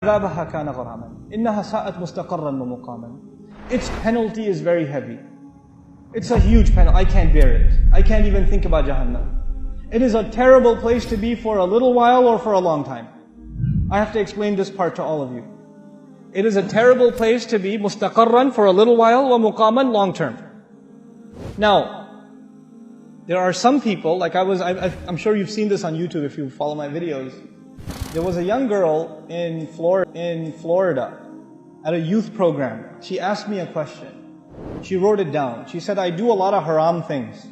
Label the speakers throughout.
Speaker 1: عذابها كان غراما إنها ساءت مستقرا ومقاما. Its penalty is very heavy. It's a huge penalty. I can't bear it. I can't even think about Jahannam. It is a terrible place to be for a little while or for a long time. I have to explain this part to all of you. It is a terrible place to be mustaqarran for a little while wa muqaman long term. Now, there are some people, like I'm sure you've seen this on YouTube if you follow my videos. There was a young girl in Florida at a youth program. She asked me a question. She wrote it down. She said, I do a lot of haram things.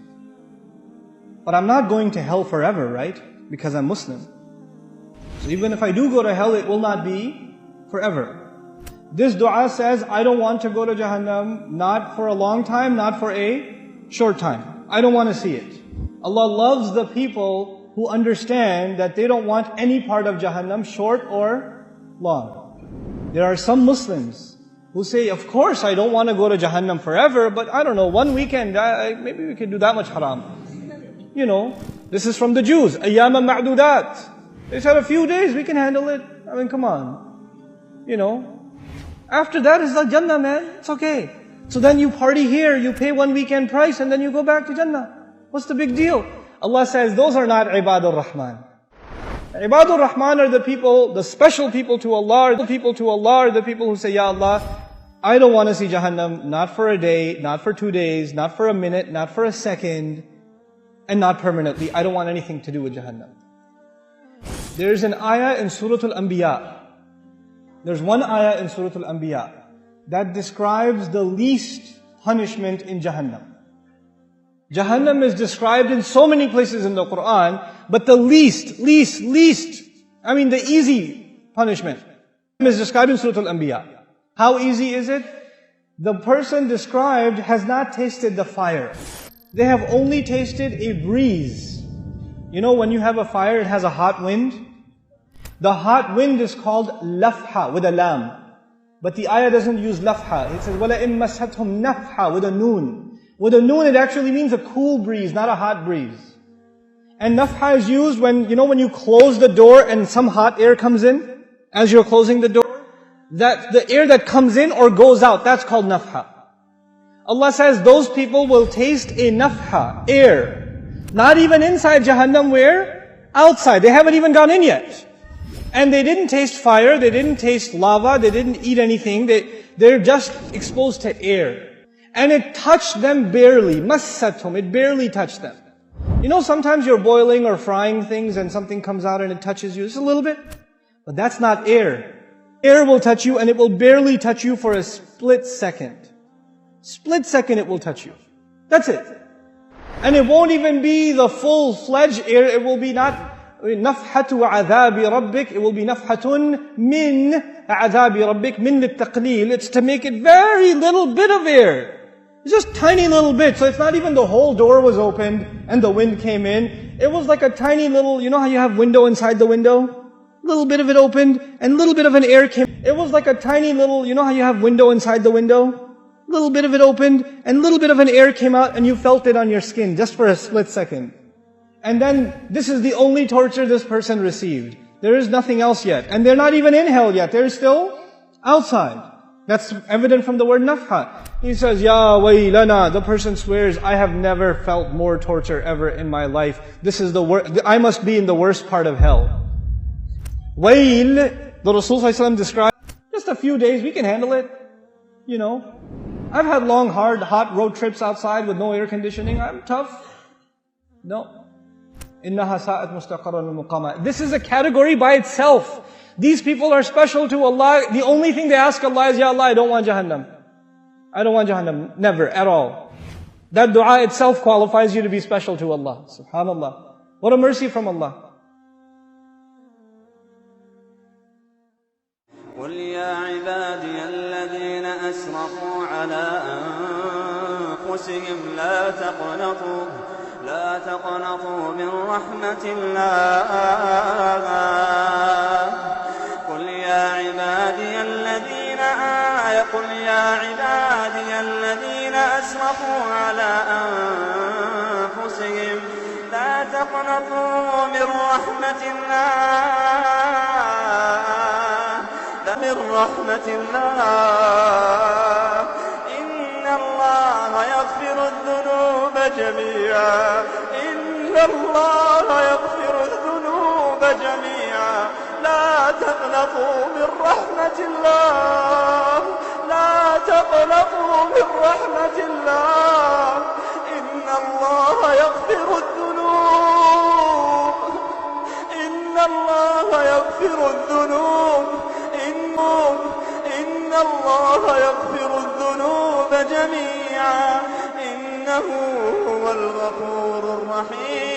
Speaker 1: But I'm not going to hell forever, right? Because I'm Muslim. So even if I do go to hell, it will not be forever. This dua says, I don't want to go to Jahannam, not for a long time, not for a short time. I don't want to see it. Allah loves the people who understand that they don't want any part of Jahannam, short or long. There are some Muslims who say, of course I don't want to go to Jahannam forever, but I don't know, one weekend, maybe we can do that much haram. You know, this is from the Jews, أَيَّامًا مَعْدُودَاتٍ. They said a few days, we can handle it. I mean, come on. You know, after that is the Jannah, man. It's okay. So then you party here, you pay one weekend price, and then you go back to Jannah. What's the big deal? Allah says, those are not Ibadur Rahman. Ibadur Rahman are the people, the special people to Allah, the people who say, Ya Allah, I don't want to see Jahannam, not for a day, not for 2 days, not for a minute, not for a second, and not permanently. I don't want anything to do with Jahannam. There's an ayah in Surah Al-Anbiya. There's one ayah in Surah Al-Anbiya that describes the least punishment in Jahannam. Jahannam is described in so many places in the Quran, but the least, I mean the easy punishment is described in Surah Al-Anbiya. How easy is it? The person described has not tasted the fire. They have only tasted a breeze. You know, when you have a fire, it has a hot wind. The hot wind is called lafha with a lam. But the ayah doesn't use lafha. It says, وَلَئِن مَسَّتْهُمْ نَفْحَ with a noon. With a noon, it actually means a cool breeze, not a hot breeze. And nafha is used when, you know, when you close the door and some hot air comes in, as you're closing the door, that the air that comes in or goes out, that's called nafha. Allah says those people will taste a nafha, air. Not even inside Jahannam, where? Outside. They haven't even gone in yet. And they didn't taste fire, they didn't taste lava, they didn't eat anything, they're just exposed to air. And it touched them barely, massathum, it barely touched them. You know, sometimes you're boiling or frying things and something comes out and it touches you just a little bit. But that's not air. Air will touch you and it will barely touch you for a split second. Split second it will touch you. That's it. And it won't even be the full-fledged air, it will be not نَفْحَةُ عَذَابِ رَبِّكَ. It will be نَفْحَةٌ مِّن عَذَابِ رَبِّكَ. مِّن لِلتَّقْلِيلِ. It's to make it very little bit of air. It's just tiny little bit. So it's not even the whole door was opened and the wind came in. It was like a tiny little, you know how you have window inside the window? A little bit of it opened and a little bit of an air came. It was like a tiny little, you know how you have window inside the window? A little bit of it opened and a little bit of an air came out and you felt it on your skin just for a split second. And then, this is the only torture this person received. There is nothing else yet. And they're not even in hell yet. They're still outside. That's evident from the word nafha. He says, Ya waylana. The person swears, I have never felt more torture ever in my life. This is the worst. I must be in the worst part of hell. Wayl, the Rasul ﷺ described, just a few days, we can handle it. You know. I've had long, hard, hot road trips outside with no air conditioning. I'm tough. No. إِنَّهَا سَاءَتْ مُسْتَقَرًّا وَمُقَامًا. This is a category by itself. These people are special to Allah. The only thing they ask Allah is, Ya Allah, I don't want Jahannam. I don't want Jahannam. Never, at all. That dua itself qualifies you to be special to Allah. SubhanAllah. What a mercy from Allah.
Speaker 2: قُلْ يَا عِبَادِيَ الَّذِينَ أَسْرَفُوا عَلَىٰ أَنفُسِهِمْ لا تقنطوا من رحمة الله قل يا عبادي الذين أسرفوا على أنفسهم لا تقنطوا من رحمة الله من رحمة الله. إن الله يغفر الذنوب جميعا. إن الله يغفر الذنوب جميعا. لا تقنطوا من رحمة الله. لا تقنطوا من رحمة الله. إن الله يغفر الذنوب. إن الله يغفر الذنوب. إن الله يغفر الذنوب جميعا. إنه هو الغفور الرحيم.